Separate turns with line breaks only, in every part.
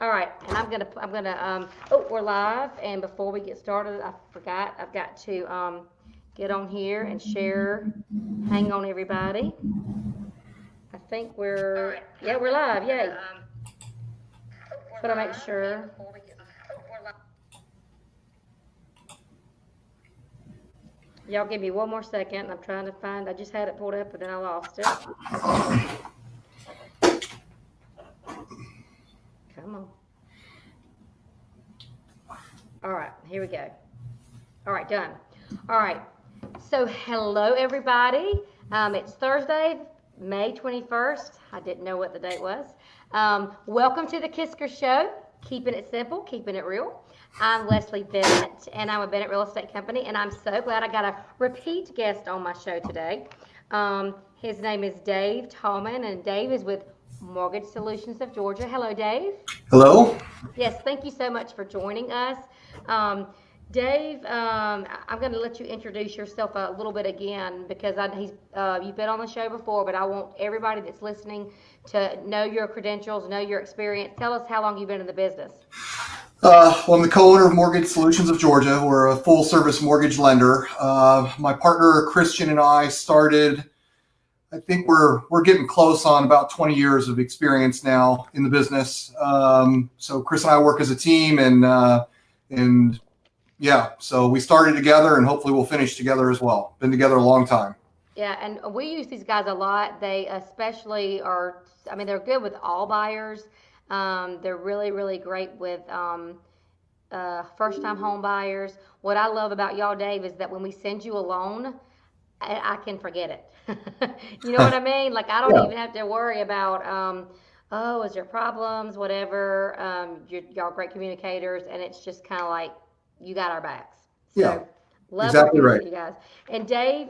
All right, and oh, we're live. And before we get started, I forgot, I've got to get on here and share. Hang on, everybody. I think yeah, we're live. Yay. But I make sure. Y'all give me one more second. I'm trying to find, I just had it pulled up, but then I lost it. Come on. All right, here we go. All right, done. All right, so hello, everybody. It's Thursday, May 21st. I didn't know what the date was. Welcome to the KISKIR Show, keeping it simple, keeping it real. I'm Leslie Bennett, and I'm a Bennett Real Estate Company, and I'm so glad I got a repeat guest on my show today. His name is Dave Tallman, and Dave is with Mortgage Solutions of Georgia. Hello, Dave.
Hello.
Yes, thank you so much for joining us. Dave, I'm going to let you introduce yourself a little bit again because you've been on the show before, but I want everybody that's listening to know your credentials, know your experience. Tell us how long you've been in the business.
Well, I'm the co-owner of Mortgage Solutions of Georgia. We're a full-service mortgage lender. My partner Christian and I started, I think we're getting close on about 20 years of experience now in the business. So Chris and I work as a team, and yeah, so we started together, and hopefully we'll finish together as well. Been together a long time.
Yeah, and we use these guys a lot. They especially are, I mean, they're good with all buyers. They're really, really great with first-time home buyers. What I love about y'all, Dave, is that when we send you a loan, I can forget it. You know what I mean? Like, I don't
Yeah.
even have to worry about, oh, is there problems, whatever. Y'all great communicators, and it's just kind of like you got our backs. So,
Yeah,
love
exactly
working
right.
with you guys. And Dave,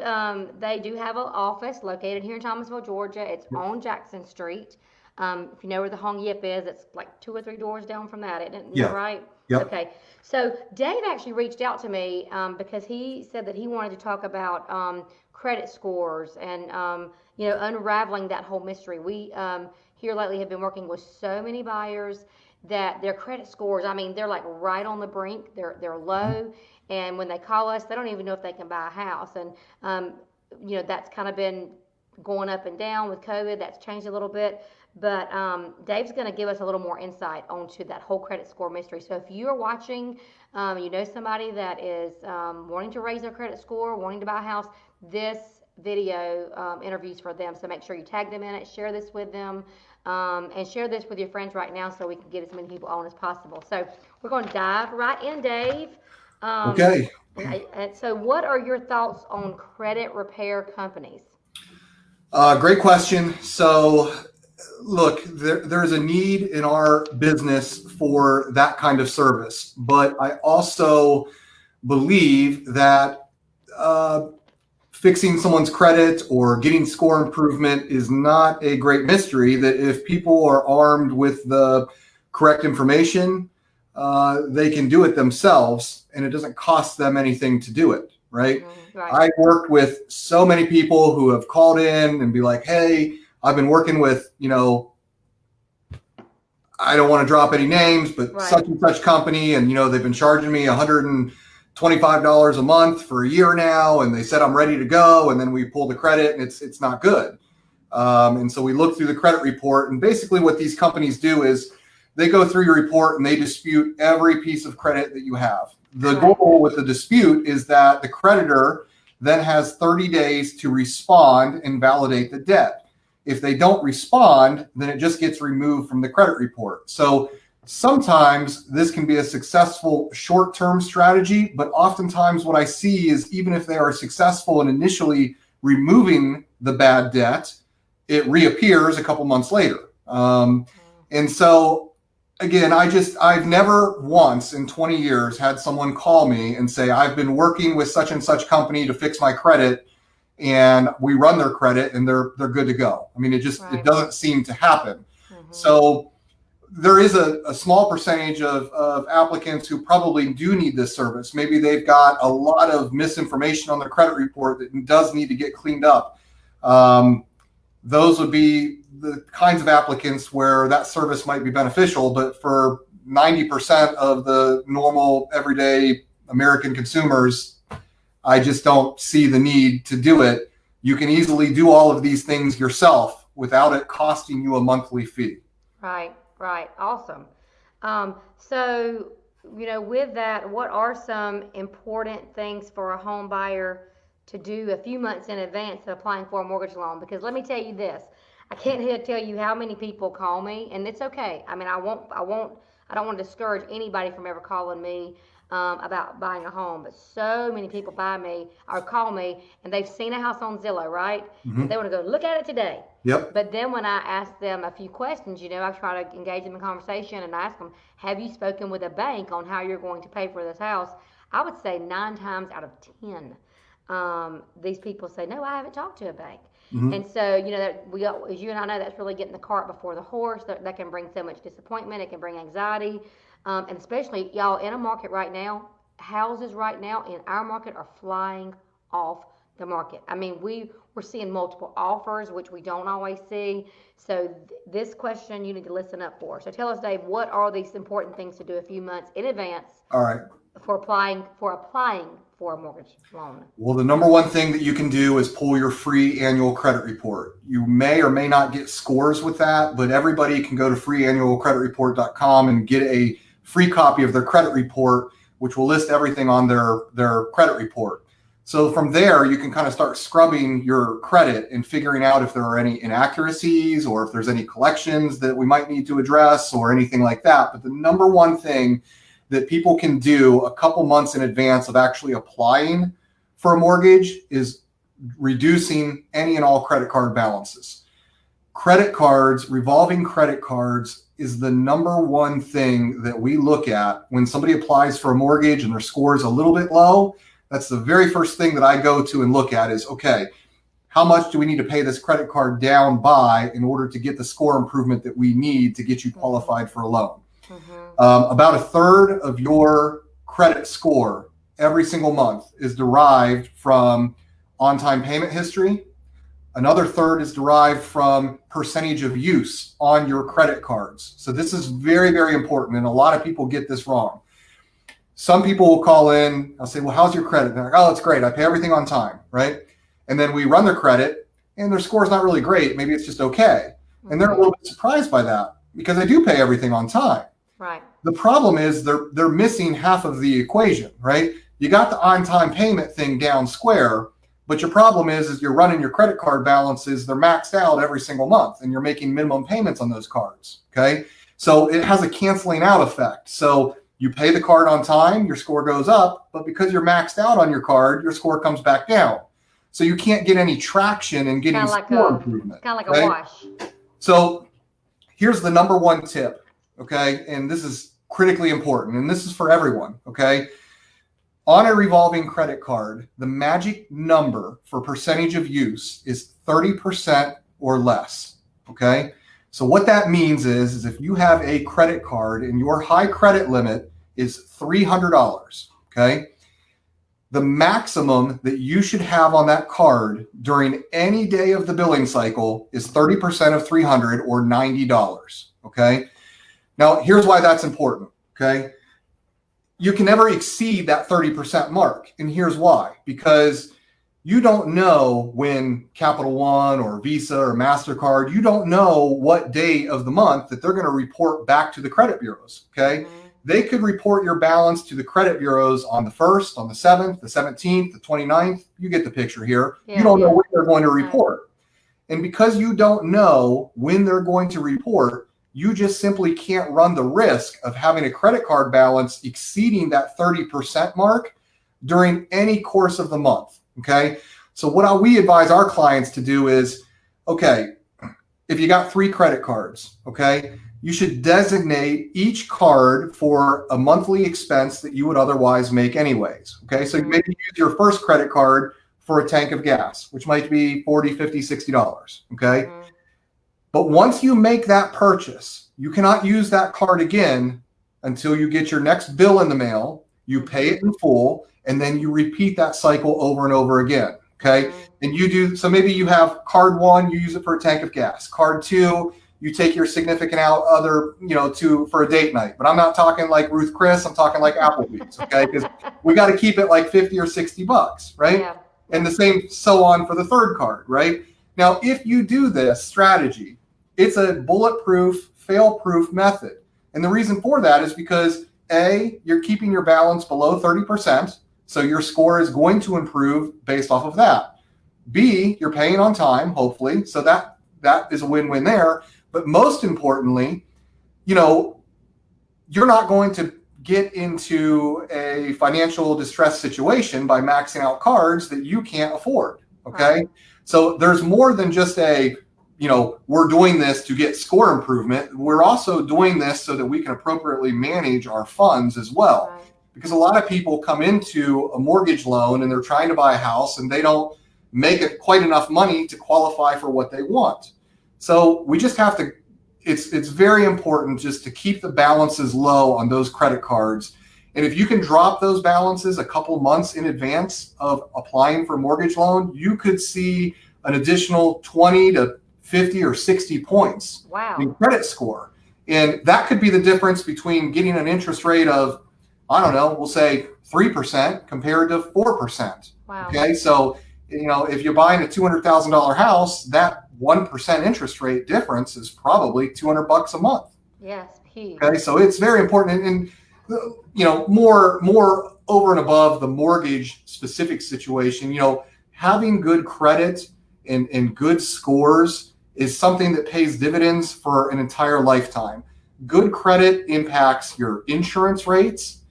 they do have an office located here in Thomasville, Georgia. It's on Jackson Street. If you know where the 𝒊𝒏 is, it's like 2 or 3 doors down from that, isn't it? Is
Yeah.
that right?
Yep.
Okay. So Dave actually reached out to me because he said that he wanted to talk about credit scores and unraveling that whole mystery. We here lately have been working with so many buyers that their credit scores, I mean, they're like right on the brink. They're low, and when they call us, they don't even know if they can buy a house. And that's kind of been going up and down with COVID. That's changed a little bit. But Dave's going to give us a little more insight onto that whole credit score mystery. So if you're watching, you know somebody that is wanting to raise their credit score, wanting to buy a house, this video interviews for them. So make sure you tag them in it, share this with them, and share this with your friends right now so we can get as many people on as possible. So we're going to dive right in, Dave.
Okay.
And so what are your thoughts on credit repair companies?
Great question. So, look, there's a need in our business for that kind of service, but I also believe that fixing someone's credit or getting score improvement is not a great mystery, that if people are armed with the correct information, they can do it themselves, and it doesn't cost them anything to do it, right?
Right.
I've worked with so many people who have called in and be like, hey, I've been working with, I don't want to drop any names, but
Right.
such and such company, and they've been charging me $125 a month for a year now, and they said I'm ready to go, and then we pull the credit, and it's not good. And so we look through the credit report, and basically what these companies do is they go through your report and they dispute every piece of credit that you have. The
Right.
goal with the dispute is that the creditor then has 30 days to respond and validate the debt. If they don't respond, then it just gets removed from the credit report. So sometimes this can be a successful short-term strategy, but oftentimes what I see is even if they are successful in initially removing the bad debt, it reappears a couple months later. And so again, I've never once in 20 years had someone call me and say, I've been working with such and such company to fix my credit, and we run their credit and they're good to go. I mean, it
Right.
doesn't seem to happen.
Mhm.
So there is a small percentage of applicants who probably do need this service. Maybe they've got a lot of misinformation on their credit report that does need to get cleaned up. those would be the kinds of applicants where that service might be beneficial. But for 90% of the normal, everyday American consumers, I just don't see the need to do it. You can easily do all of these things yourself without it costing you a monthly fee.
Right, right. Awesome. So, with that, what are some important things for a home buyer to do a few months in advance of applying for a mortgage loan? Because let me tell you this, I can't tell you how many people call me, and it's okay. I mean, I don't want to discourage anybody from ever calling me about buying a home, but so many people call me, and they've seen a house on Zillow, right?
Mm-hmm.
And they want to go look at it today.
Yep.
But then when I ask them a few questions, I try to engage them in conversation and ask them, have you spoken with a bank on how you're going to pay for this house? I would say 9 times out of 10, these people say, no, I haven't talked to a bank. Mm-hmm. And so, as you and I know, that's really getting the cart before the horse. That can bring so much disappointment. It can bring anxiety. And especially, y'all, in a market right now, houses right now in our market are flying off the market. I mean, we're seeing multiple offers, which we don't always see. So this question you need to listen up for. So tell us, Dave, what are these important things to do a few months in advance?
All right.
For applying for a mortgage loan?
Well, the number one thing that you can do is pull your free annual credit report. You may or may not get scores with that, but everybody can go to freeannualcreditreport.com and get a free copy of their credit report, which will list everything on their credit report. So from there, you can kind of start scrubbing your credit and figuring out if there are any inaccuracies or if there's any collections that we might need to address or anything like that. But the number one thing that people can do a couple months in advance of actually applying for a mortgage is reducing any and all credit card balances. Credit cards, revolving credit cards, is the number one thing that we look at when somebody applies for a mortgage and their score is a little bit low. That's the very first thing that I go to and look at is, okay, how much do we need to pay this credit card down by in order to get the score improvement that we need to get you qualified for a loan? Mm-hmm. About a third of your credit score every single month is derived from on-time payment history. Another third is derived from percentage of use on your credit cards. So this is very, very important, and a lot of people get this wrong. Some people will call in, I'll say, well, how's your credit? They're like, oh, it's great. I pay everything on time, right? And then we run their credit, and their score is not really great. Maybe it's just okay. And they're a little bit surprised by that because they do pay everything on time.
Right.
The problem is they're missing half of the equation, right? You got the on-time payment thing down square, but your problem is you're running your credit card balances, they're maxed out every single month, and you're making minimum payments on those cards, okay? So it has a canceling out effect. So you pay the card on time, your score goes up, but because you're maxed out on your card, your score comes back down. So you can't get any traction in getting score improvement.
It's kind of like a wash.
So here's the number one tip, okay? And this is critically important, and this is for everyone, okay? On a revolving credit card, the magic number for percentage of use is 30% or less, okay? So what that means is if you have a credit card and your high credit limit is $300, okay? The maximum that you should have on that card during any day of the billing cycle is 30% of $300 or $90, okay? Now, here's why that's important, okay? You can never exceed that 30% mark. And here's why. Because you don't know when Capital One or Visa or MasterCard, you don't know what day of the month that they're going to report back to the credit bureaus, okay? Mm-hmm. They could report your balance to the credit bureaus on the 1st, on the 7th, the 17th, the 29th. You get the picture here. You don't know when they're going to report. And because you don't know when they're going to report, you just simply can't run the risk of having a credit card balance exceeding that 30% mark during any course of the month, okay? So what we advise our clients to do is, okay, if you got 3 credit cards, okay, you should designate each card for a monthly expense that you would otherwise make anyways, okay? So maybe use your first credit card for a tank of gas, which might be $40, $50, $60, okay? Mm-hmm. But once you make that purchase, you cannot use that card again until you get your next bill in the mail, you pay it in full, and then you repeat that cycle over and over again, Okay. And you do, so maybe you have card one, you use it for a tank of gas. Card two, you take your significant other, for a date night. But I'm not talking like Ruth Chris, I'm talking like Applebee's, okay? Because we got to keep it like 50 or 60 bucks, right?
Yeah.
And the same so on for the third card, right? Now, if you do this strategy, it's a bulletproof, fail-proof method. And the reason for that is because A, you're keeping your balance below 30%, so your score is going to improve based off of that. B, you're paying on time, hopefully, so that is a win-win there. But most importantly, you're not going to get into a financial distress situation by maxing out cards that you can't afford, okay? Right. So there's more than just we're doing this to get score improvement. We're also doing this so that we can appropriately manage our funds as well. Right. Because a lot of people come into a mortgage loan and they're trying to buy a house and they don't make it quite enough money to qualify for what they want. So we just have to, it's very important just to keep the balances low on those credit cards. And if you can drop those balances a couple months in advance of applying for a mortgage loan, you could see an additional 20 to 50 or 60 points in credit score. And that could be the difference between getting an interest rate of, I don't know, we'll say 3% compared to 4%. Wow. Okay, so if you're buying a $200,000 house, that 1% interest rate difference is probably $200 a month.
Yes, huge.
Okay, so it's very important, and more over and above the mortgage specific situation. Having good credit and good scores is something that pays dividends for an entire lifetime. Good credit impacts your insurance rates,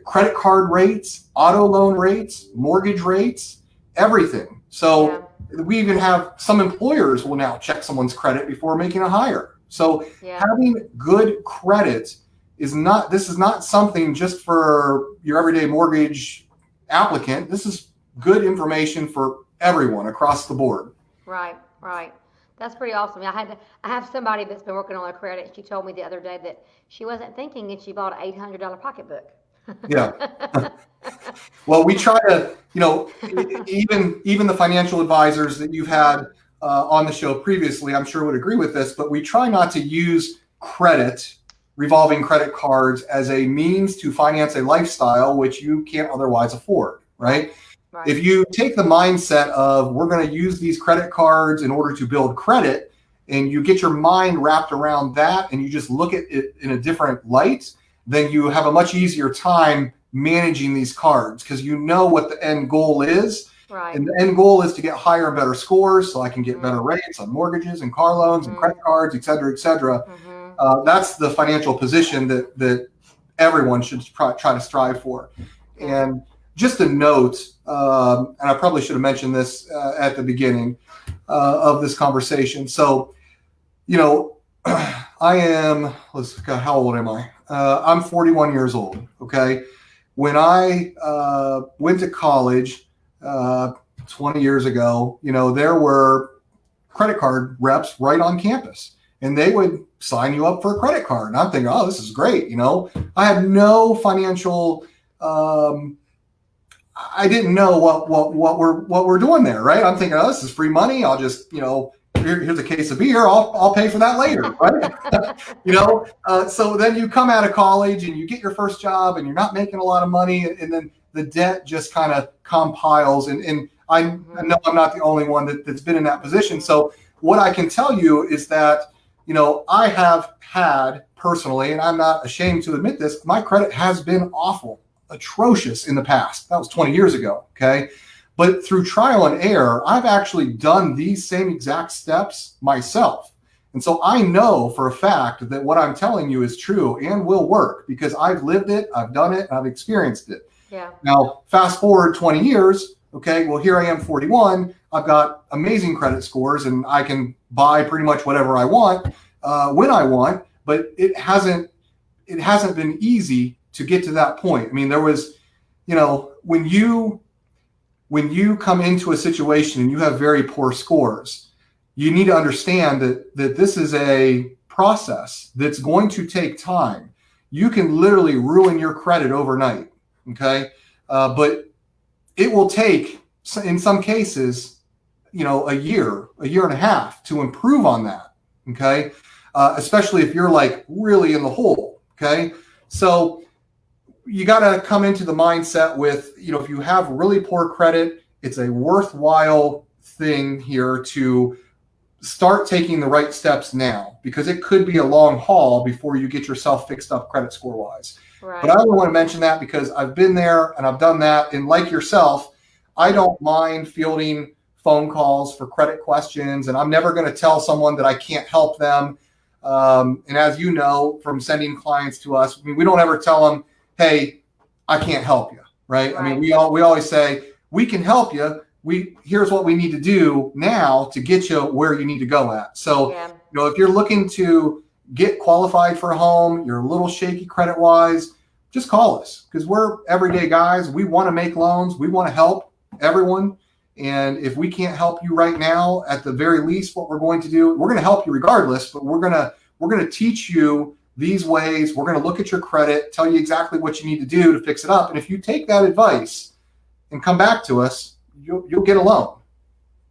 credit card rates, auto loan rates, mortgage rates, everything. So we even have some employers will now check someone's credit before making a hire. So having good credit is not something just for your everyday mortgage applicant. This is good information for everyone across the board.
Right. That's pretty awesome. I have somebody that's been working on their credit. She told me the other day that she wasn't thinking and she bought an $800 pocketbook.
Yeah. Well, we try to, even the financial advisors that you've had on the show previously, I'm sure would agree with this, but we try not to use revolving credit cards as a means to finance a lifestyle which you can't otherwise afford, right? Right. If you take the mindset of we're going to use these credit cards in order to build credit, and you get your mind wrapped around that and you just look at it in a different light, then you have a much easier time managing these cards because you know what the end goal is. Right. And the end goal is to get higher and better scores so I can get better rates on mortgages and car loans and credit cards, et cetera, et cetera. That's the financial position that everyone should try to strive for. And just a note, and I probably should have mentioned this at the beginning of this conversation. So, I am, how old am I? I'm 41 years old, okay? When I went to college 20 years ago, there were credit card reps right on campus, and they would sign you up for a credit card. And I'm thinking, oh, this is great. I had no financial, I didn't know what we're doing there, right? I'm thinking, oh, this is free money. I'll just, here's a case of beer. I'll pay for that later, right? So then you come out of college and you get your first job and you're not making a lot of money, and then the debt just kind of compiles. And I know I'm not the only one that's been in that position. So what I can tell you is that, I have had personally, and I'm not ashamed to admit this, my credit has been awful, atrocious in the past. That was 20 years ago, okay? But through trial and error, I've actually done these same exact steps myself. And so I know for a fact that what I'm telling you is true and will work because I've lived it, I've done it, and I've experienced it. Yeah. Now, fast forward 20 years, okay, well, here I am 41. I've got amazing credit scores and I can buy pretty much whatever I want when I want, but it hasn't been easy to get to that point. I mean, there was, when you come into a situation and you have very poor scores, you need to understand that this is a process that's going to take time. You can literally ruin your credit overnight, okay? But it will take in some cases, a year and a half to improve on that. Okay. Especially if you're like really in the hole. Okay. So you got to come into the mindset with, if you have really poor credit, it's a worthwhile thing here to start taking the right steps now, because it could be a long haul before you get yourself fixed up credit score wise.
Right.
But I only want to mention that because I've been there and I've done that. And like yourself, I don't mind fielding phone calls for credit questions, and I'm never going to tell someone that I can't help them. And as you know, from sending clients to us, we don't ever tell them, hey, I can't help you, right? I mean, we always say, we can help you. Here's what we need to do now to get you where you need to go at. So, if you're looking to get qualified for a home, you're a little shaky credit wise, just call us, because we're everyday guys. We want to make loans. We want to help everyone. And if we can't help you right now, at the very least, what we're going to do, we're going to help you regardless, but we're going to teach you these ways. We're going to look at your credit, tell you exactly what you need to do to fix it up. And if you take that advice and come back to us, you'll get a loan.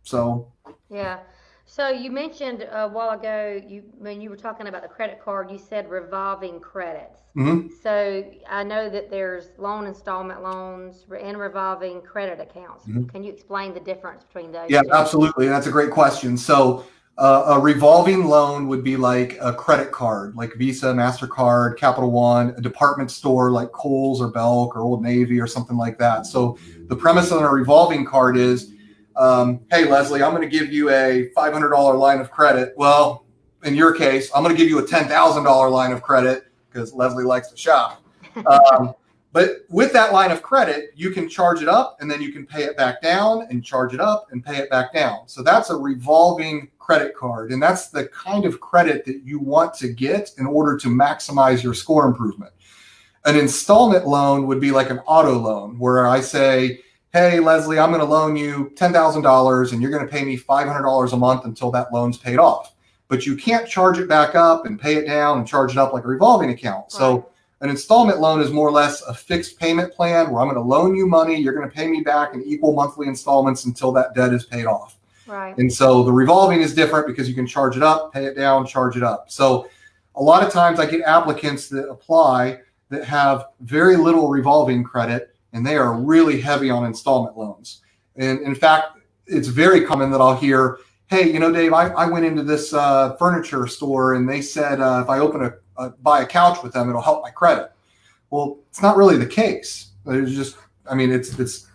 So
yeah. So you mentioned a while ago, when you were talking about the credit card, you said revolving credits.
Mm-hmm.
So I know that there's loan installment loans and revolving credit accounts. Mm-hmm. Can you explain the difference between those?
Yeah,
two?
Absolutely. That's a great question. So a revolving loan would be like a credit card, like Visa, MasterCard, Capital One, a department store like Kohl's or Belk or Old Navy or something like that. So the premise on a revolving card is, hey, Leslie, I'm going to give you a $500 line of credit. Well, in your case, I'm going to give you a $10,000 line of credit because Leslie likes to shop. But with that line of credit, you can charge it up and then you can pay it back down and charge it up and pay it back down. So that's a revolving credit card. And that's the kind of credit that you want to get in order to maximize your score improvement. An installment loan would be like an auto loan where I say, hey, Leslie, I'm going to loan you $10,000 and you're going to pay me $500 a month until that loan's paid off. But you can't charge it back up and pay it down and charge it up like a revolving account. Right. So an installment loan is more or less a fixed payment plan where I'm going to loan you money. You're going to pay me back in equal monthly installments until that debt is paid off.
Right.
And so the revolving is different because you can charge it up, pay it down, charge it up. So a lot of times I get applicants that apply that have very little revolving credit, and they are really heavy on installment loans. And in fact, it's very common that I'll hear, hey, Dave, I went into this furniture store and they said if I buy a couch with them, it'll help my credit. Well, it's not really the case. It's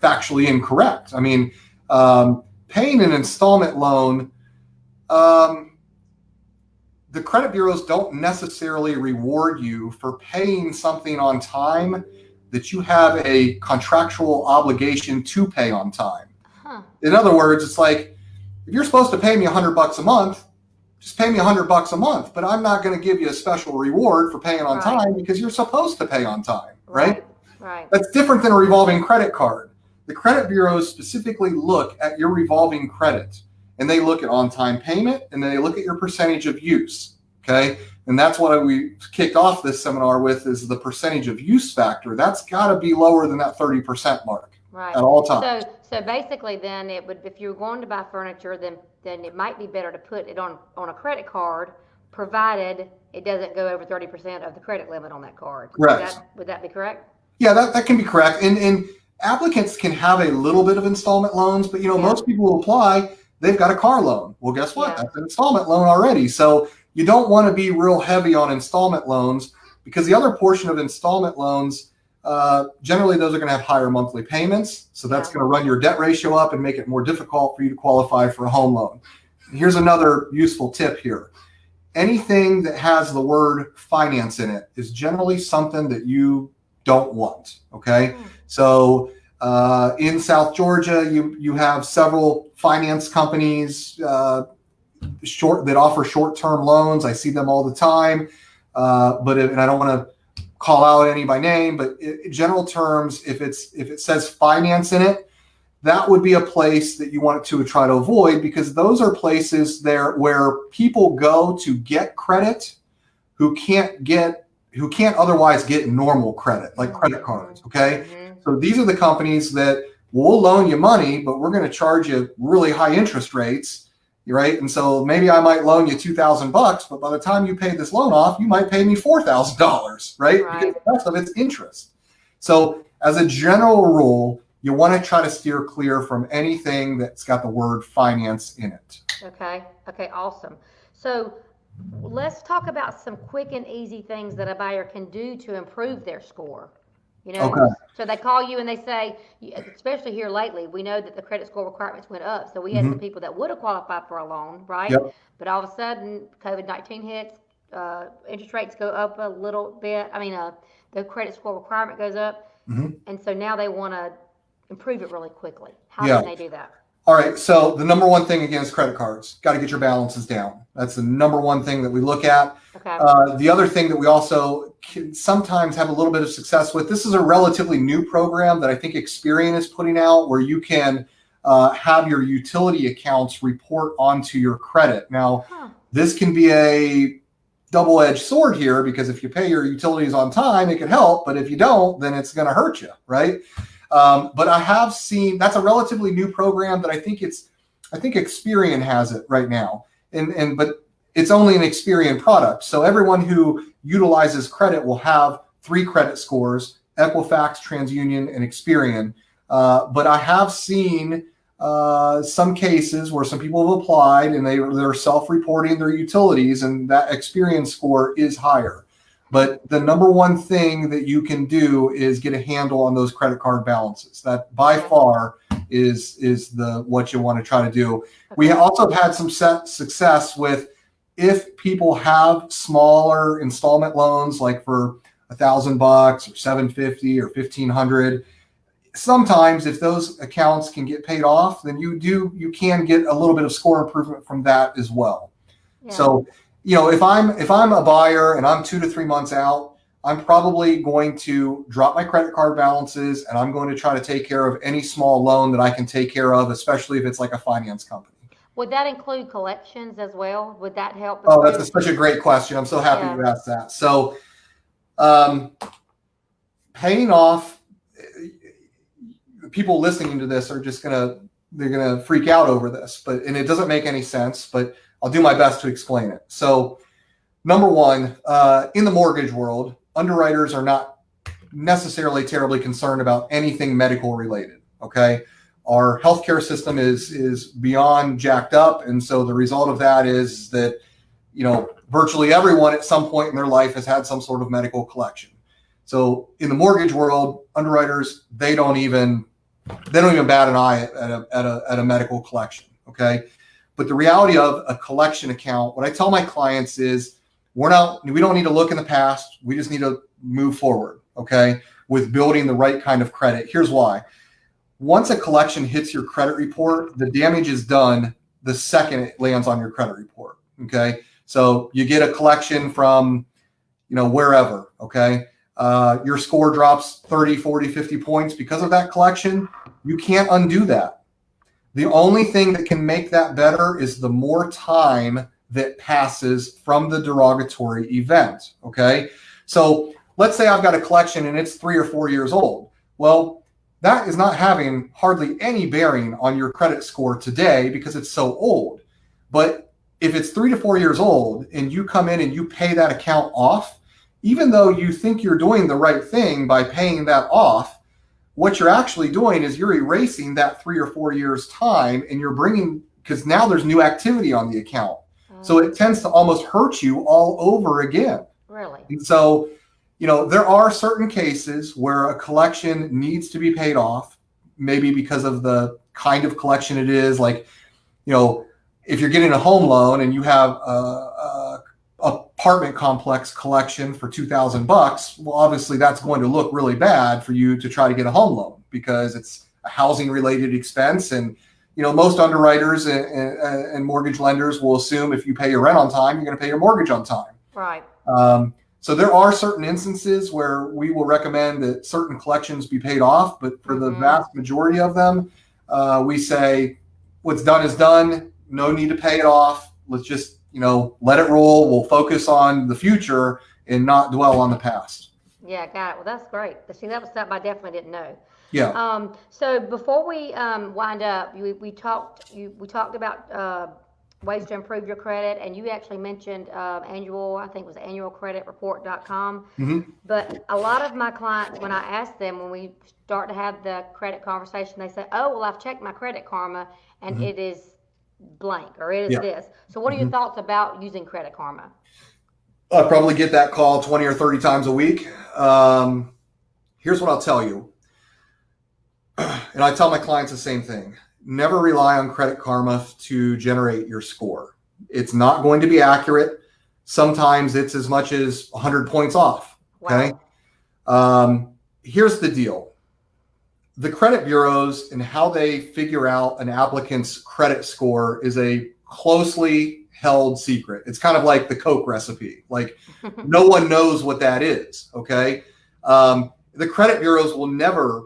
factually incorrect. Paying an installment loan, the credit bureaus don't necessarily reward you for paying something on time that you have a contractual obligation to pay on time.
Huh.
In other words, it's like, if you're supposed to pay me $100 a month, just pay me $100 a month, but I'm not going to give you a special reward for paying on time because you're supposed to pay on time, right?
Right.
That's different than a revolving credit card. The credit bureaus specifically look at your revolving credit, and they look at on-time payment, and then they look at your percentage of use, okay? And that's what we kicked off this seminar with, is the percentage of use factor. That's got to be lower than that 30% mark at all times.
So basically then it would, if you're going to buy furniture, then it might be better to put it on a credit card, provided it doesn't go over 30% of the credit limit on that card.
Correct.
Would that be correct?
Yeah, that can be correct. And applicants can have a little bit of installment loans, but most people will apply, they've got a car loan. Well, guess what? That's an installment loan already. So you don't want to be real heavy on installment loans, because the other portion of installment loans, generally those are going to have higher monthly payments. So that's going to run your debt ratio up and make it more difficult for you to qualify for a home loan. Here's another useful tip here. Anything that has the word finance in it is generally something that you don't want. Okay. So in South Georgia, you have several finance companies that offer short-term loans. I see them all the time. And I don't want to call out any by name, but in general terms, if it says finance in it, that would be a place that you want to try to avoid, because those are places there where people go to get credit who can't otherwise get normal credit, like credit cards. Okay. Mm-hmm. So these are the companies that well, we'll loan you money, but we're going to charge you really high interest rates, right? And so maybe I might loan you $2,000, but by the time you pay this loan off, you might pay me $4,000, right? Because the rest of it's interest. So as a general rule, you want to try to steer clear from anything that's got the word finance in it.
Okay. Okay. Awesome. So let's talk about some quick and easy things that a buyer can do to improve their score. You know,
Okay.
so they call you and they say, especially here lately, we know that the credit score requirements went up. So we had some people that would have qualified for a loan, right?
Yep.
But all of a sudden, COVID-19 hits, interest rates go up a little bit. I mean, the credit score requirement goes up. And so now they want to improve it really quickly. How can they do that?
All right. So the number one thing again is credit cards. Got to get your balances down. That's the number one thing that we look at.
Okay.
The other thing that we also can sometimes have a little bit of success with, this is a relatively new program that I think Experian is putting out, where you can have your utility accounts report onto your credit. Now, this can be a double-edged sword here, because if you pay your utilities on time, it can help, but if you don't, then it's going to hurt you, right? But I have seen, that's a relatively new program that I think Experian has it right now, but it's only an Experian product. So everyone who utilizes credit will have 3 credit scores: Equifax, TransUnion, and Experian. But I have seen some cases where some people have applied and they're self-reporting their utilities, and that Experian score is higher. But the number one thing that you can do is get a handle on those credit card balances. That by far is what you want to try to do. Okay. We also have had some success with, if people have smaller installment loans, like for $1,000 or $750 or $1,500. Sometimes if those accounts can get paid off, then you can get a little bit of score improvement from that as well. Yeah. So, if I'm a buyer and I'm 2 to 3 months out, I'm probably going to drop my credit card balances, and I'm going to try to take care of any small loan that I can take care of, especially if it's like a finance company.
Would that include collections as well? Would that help?
Oh, that's such a great question. I'm so happy you asked that. So, paying off, people listening to this are just they're gonna freak out over this, and it doesn't make any sense, but I'll do my best to explain it. So, number one, in the mortgage world, underwriters are not necessarily terribly concerned about anything medical related. Okay. Our healthcare system is beyond jacked up. And so the result of that is that, virtually everyone at some point in their life has had some sort of medical collection. So in the mortgage world, underwriters, they don't even bat an eye at a medical collection. Okay. But the reality of a collection account, what I tell my clients is, we don't need to look in the past. We just need to move forward. Okay. With building the right kind of credit. Here's why. Once a collection hits your credit report, the damage is done the second it lands on your credit report. Okay. So you get a collection from, wherever. Okay. Your score drops 30, 40, 50 points because of that collection. You can't undo that. The only thing that can make that better is the more time that passes from the derogatory event. Okay. So let's say I've got a collection and it's 3 or 4 years old. Well, that is not having hardly any bearing on your credit score today because it's so old. But if it's 3 to 4 years old and you come in and you pay that account off, even though you think you're doing the right thing by paying that off, what you're actually doing is you're erasing that 3 or 4 years time, and you're because now there's new activity on the account. So it tends to almost hurt you all over again.
Really?
And so, there are certain cases where a collection needs to be paid off, maybe because of the kind of collection it is. Like, if you're getting a home loan and you have a apartment complex collection for $2,000, well, obviously that's going to look really bad for you to try to get a home loan because it's a housing related expense. And, most underwriters and mortgage lenders will assume if you pay your rent on time, you're going to pay your mortgage on time.
Right.
So there are certain instances where we will recommend that certain collections be paid off, but for the vast majority of them, we say what's done is done. No need to pay it off. Let's just, let it roll. We'll focus on the future and not dwell on the past.
Yeah, got it. Well, that's great. See, that was something I definitely didn't know.
Yeah.
So before we wind up, we talked about ways to improve your credit, and you actually mentioned annual, I think it was annualcreditreport.com.
Hmm.
But a lot of my clients, when I ask them, when we start to have the credit conversation, they say, "Oh, well, I've checked my Credit Karma, and
Hmm.
it is blank, or it is
Yeah.
this." So, what are your
Hmm.
thoughts about using Credit Karma?
I probably get that call 20 or 30 times a week. Here's what I'll tell you. And I tell my clients the same thing. Never rely on Credit Karma to generate your score. It's not going to be accurate. Sometimes it's as much as 100 points off. Okay.
Wow.
Here's the deal. The credit bureaus and how they figure out an applicant's credit score is a closely held secret. It's kind of like the Coke recipe. Like no one knows what that is. Okay. The credit bureaus will never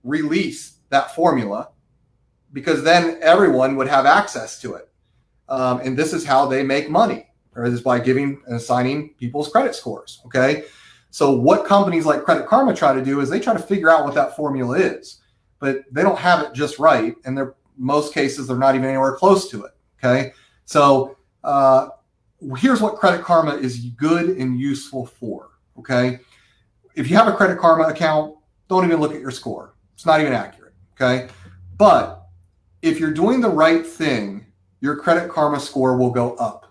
release that formula because then everyone would have access to it. And this is how they make money, or is by giving and assigning people's credit scores. Okay. So what companies like Credit Karma try to do is they try to figure out what that formula is, but they don't have it just right. And most cases, they're not even anywhere close to it. Okay. So here's what Credit Karma is good and useful for. Okay. If you have a Credit Karma account, don't even look at your score. It's not even accurate. Okay. But if you're doing the right thing, your Credit Karma score will go up.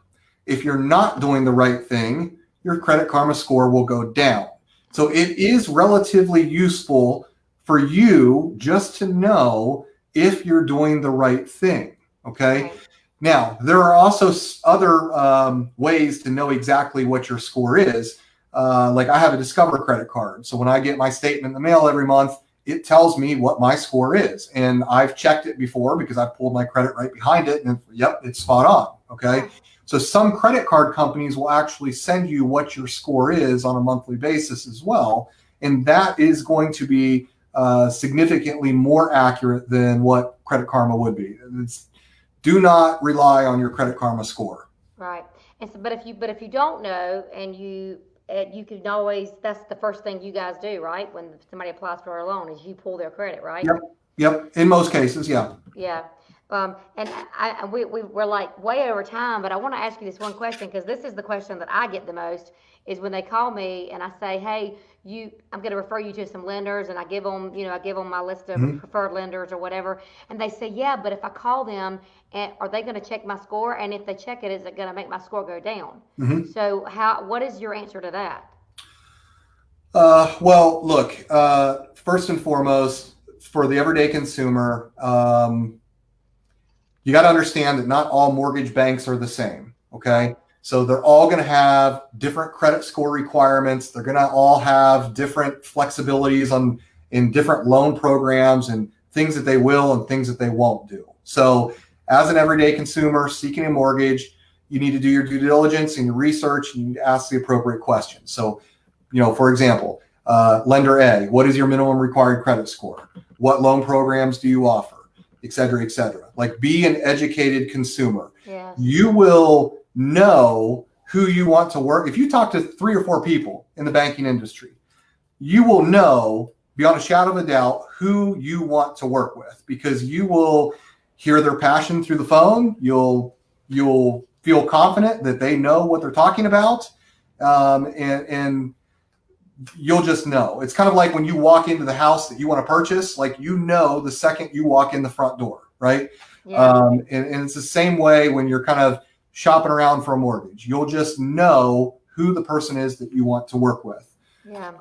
If you're not doing the right thing, your Credit Karma score will go down. So it is relatively useful for you just to know if you're doing the right thing. Okay.
Right.
Now, there are also other ways to know exactly what your score is. Like I have a Discover credit card. So when I get my statement in the mail every month, it tells me what my score is. And I've checked it before because I've pulled my credit right behind it. And yep, it's spot on. Okay. So some credit card companies will actually send you what your score is on a monthly basis as well. And that is going to be significantly more accurate than what Credit Karma would be. Do not rely on your Credit Karma score.
Right. And so, but if you don't know, and you can always, that's the first thing you guys do, right? When somebody applies for a loan, is you pull their credit, right?
Yep. In most cases, yeah.
Yeah. And we're like way over time, but I want to ask you this one question, because this is the question that I get the most, is when they call me and I say, "Hey, I'm going to refer you to some lenders," and I give them my list of
Mhm.
preferred lenders or whatever, and they say, "Yeah, but if I call them, and are they going to check my score? And if they check it, is it going to make my score go down?"
Mhm.
So what is your answer to that?
Well, look, first and foremost, for the everyday consumer, you got to understand that not all mortgage banks are the same. Okay. So they're all going to have different credit score requirements. They're going to all have different flexibilities in different loan programs and things that they will and things that they won't do. So as an everyday consumer seeking a mortgage, you need to do your due diligence and your research, and you need to ask the appropriate questions. So, for example, lender A, what is your minimum required credit score? What loan programs do you offer? Et cetera, et cetera. Like, be an educated consumer.
Yes.
You will know who you want to work. If you talk to 3 or 4 people in the banking industry, you will know beyond a shadow of a doubt who you want to work with, because you will hear their passion through the phone. You'll feel confident that they know what they're talking about. And you'll just know. It's kind of like when you walk into the house that you want to purchase, like, the second you walk in the front door, right?
Yeah.
And it's the same way when you're kind of shopping around for a mortgage. You'll just know who the person is that you want to work with.
Yeah.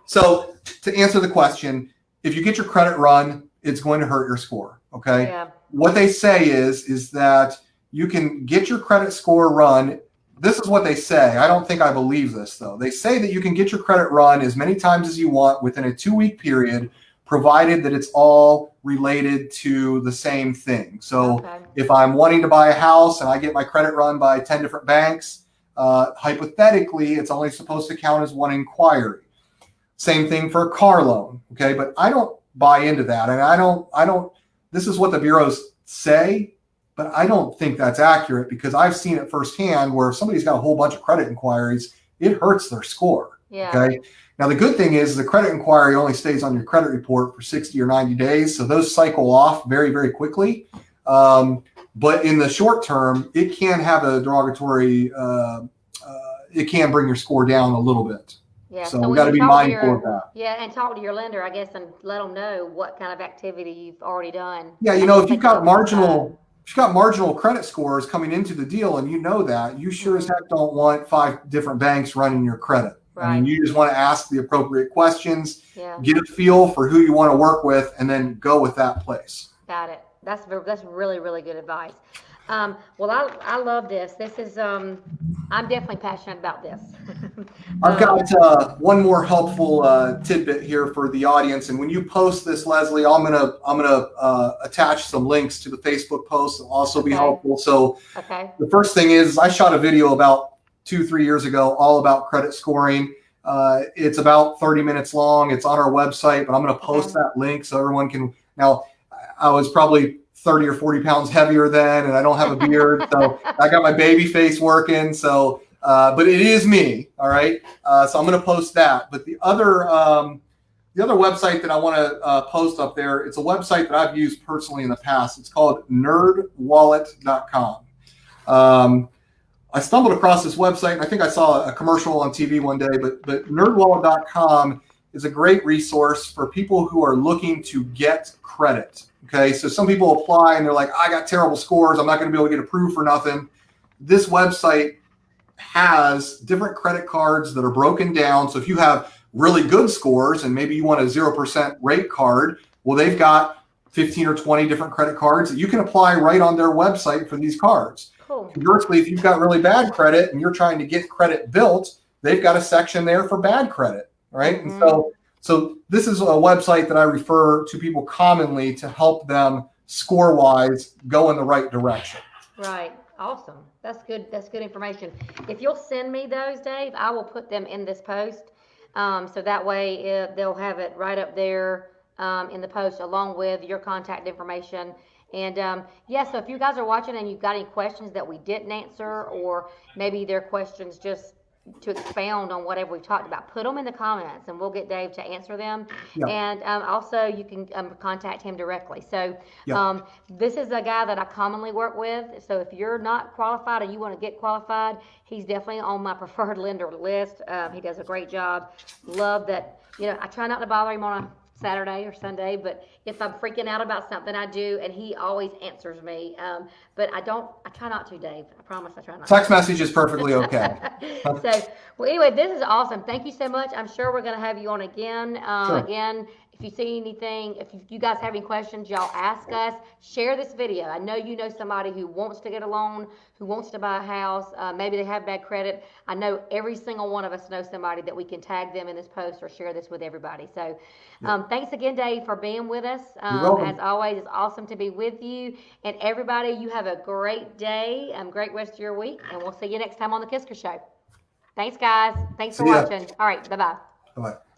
So to answer the question, if you get your credit run, it's going to hurt your score. Okay.
Yeah.
What they say is that you can get your credit score run. This is what they say. I don't think I believe this, though. They say that you can get your credit run as many times as you want within a 2-week period, provided that it's all related to the same thing. So
Okay.
if I'm wanting to buy a house and I get my credit run by 10 different banks, hypothetically, it's only supposed to count as one inquiry. Same thing for a car loan. Okay. But I don't buy into that. And I don't, this is what the bureaus say, but I don't think that's accurate, because I've seen it firsthand where if somebody's got a whole bunch of credit inquiries, it hurts their score.
Yeah.
Okay. Now, the good thing is the credit inquiry only stays on your credit report for 60 or 90 days. So those cycle off very, very quickly. But in the short term, it can have a derogatory, it can bring your score down a little bit.
Yeah.
So
So
we
when
got
you
to be
talk to
mindful of that.
yeah, and talk to your lender, I guess, and let them know what kind of activity you've already done.
Yeah,
I
you know,
guess
if
they
you've
can
got
look at the side.
marginal credit scores coming into the deal, and you know that, you sure as heck don't want 5 different banks running your credit. I mean,
Right.
you just want to ask the appropriate questions,
Yeah.
get a feel for who you want to work with, and then go with that place.
Got it. That's really, really good advice. Well, I love this. This is I'm definitely passionate about this.
I've got one more helpful tidbit here for the audience, and when you post this, Leslie, I'm gonna attach some links to the Facebook post. It'll also be
Okay.
helpful. So
Okay.
the first thing is I shot a video about 2-3 years ago all about credit scoring. It's about 30 minutes long. It's on our website, but I'm going to post that link so everyone can. Now, I was probably 30 or 40 pounds heavier then, and I don't have a beard, so I got my baby face working. So, but it is me, all right. So I'm going to post that. But the other website that I want to post up there, it's a website that I've used personally in the past. It's called nerdwallet.com. I stumbled across this website, and I think I saw a commercial on TV one day, but nerdwallet.com is a great resource for people who are looking to get credit. Okay, so some people apply and they're like, I got terrible scores, I'm not going to be able to get approved for nothing. This website has different credit cards that are broken down. So if you have really good scores and maybe you want a 0% rate card, well, they've got 15 or 20 different credit cards that you can apply right on their website for these cards.
Cool.
Conversely, if you've got really bad credit and you're trying to get credit built, they've got a section there for bad credit, right?
Mm-hmm.
And so this is a website that I refer to people commonly to help them score-wise go in the right direction.
Right. Awesome. That's good. That's good information. If you'll send me those, Dave, I will put them in this post. So that way they'll have it right up there in the post along with your contact information. And yeah, so if you guys are watching and you've got any questions that we didn't answer, or maybe they're questions just to expound on whatever we talked about, put them in the comments and we'll get Dave to answer them.
Yeah.
And also you can contact him directly. So
Yeah.
this is a guy that I commonly work with. So if you're not qualified and you want to get qualified, he's definitely on my preferred lender list. He does a great job. Love that. You know, I try not to bother him on a Saturday or Sunday, but if I'm freaking out about something, I do, and he always answers me. But I try not to, Dave. I promise I try not to.
Text message is perfectly okay.
So, well, anyway, this is awesome. Thank you so much. I'm sure we're going to have you on again.
Sure.
Again, if you see anything, if you guys have any questions, y'all ask us. Share this video. I know you know somebody who wants to get a loan, who wants to buy a house. Maybe they have bad credit. I know every single one of us knows somebody that we can tag them in this post or share this with everybody. So thanks again, Dave, for being with us.
You're welcome.
As always, it's awesome to be with you. And everybody, you have a great day, great rest of your week, and we'll see you next time on the KISKIR Show. Thanks, guys. Thanks for
See ya.
watching. All right, bye-bye.
Bye-bye.